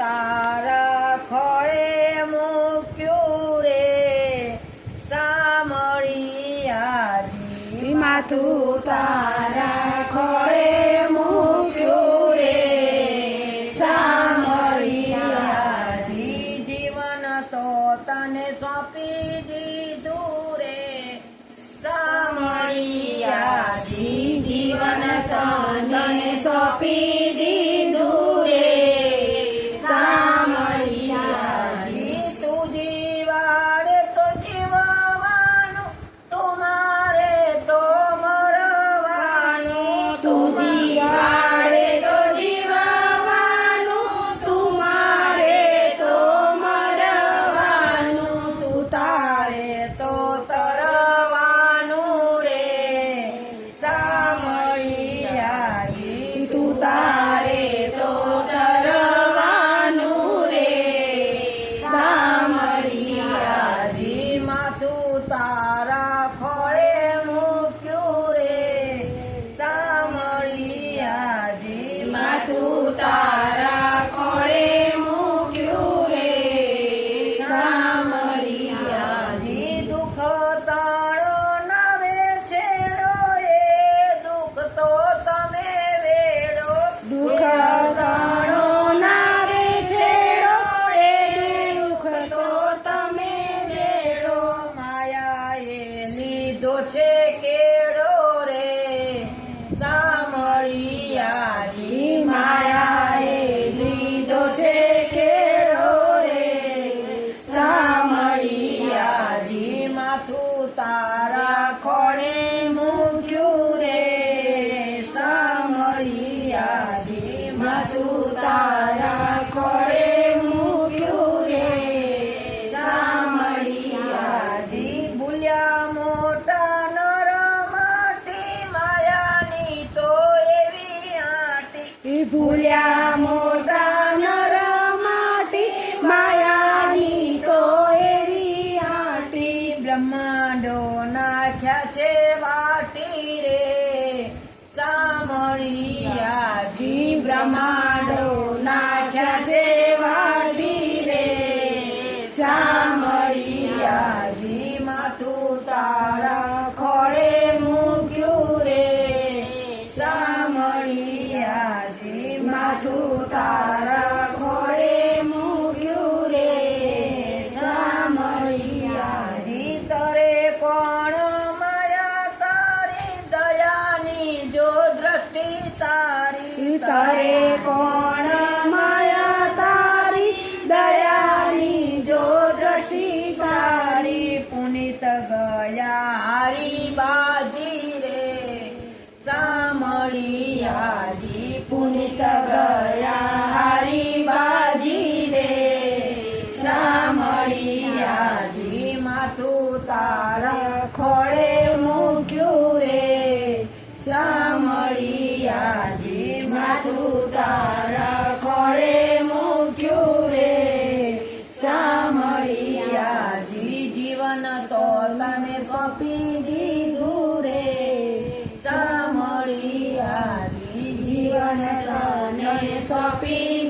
તારા ખોળે મૂક્યું રે સામળિયાજી માથું તારા ખોળે મૂક્યું રે સામળિયાજી જીવન તો તને સોંપી દીધું રે સામળિયાજી જીવન તને સોંપી દીધું રે સામળિયાજી તું જીવાડે તો જીવવાનું તું મારે તો મરવાનું તું જીવાડે તો જીવવાનું તું મારે તો મરવાનું તું તારે તો તરવાનું રે સામળિયાજી તું તારે તો તરવાનું રે સામળિયાજી માથું તારા ખોળે મૂક્યું રે સામળિયાજી માથું તારા ખોળે મૂક્યું રે સામળિયાજી દુઃખ તાળો નવે છેડો એ દુઃખ તો તમે વેડો દુઃખ તાળો નારે છેડો એ દુઃખ તો તમે વેડો માયાએ લીધો છે કેડો રે સામળિયાજી માયાએ લીધો છે કેળો રે સામળિયાજી માથું તારા ખોળે મૂક્યું રે સામળિયાજી માથું તારા ખોળે મૂક્યું રે સામળિયાજી ભૂલ્યા મોટા નર માટી માયાની તો એવી આટી ભૂલ્યા મોટા નર માટી માયાની તો એવી આટી બ્રહ્માંડો નાખ્યા છે વાટી રે સામળિયાજી બ્રહ્માંડો નાખ્યા છે વાટી રે સામળિયાજી માથું તારા ખોળે મૂક્યું રે સામળિયાજી માથું તારા ખોળે મૂક્યું રે સામળિયાજી તરે કોણ માયા તારી દયાની જો દ્રષ્ટિ તારી તરે કોણ માયા તારી દયાની જો દ્રષ્ટિ તારી પુનિત ગયા હારી બાજી રે સામળિયાજી પુનિત ગયા હારી બાજી રે સામળિયાજી માથું તારા ખોળે મૂક્યું રે સામળિયાજી માથું તારા ખોળે મૂક્યું રે સામળિયાજી જીવન તો તને સોંપી દીધું રે સામળિયાજી જીવન તને સોંપી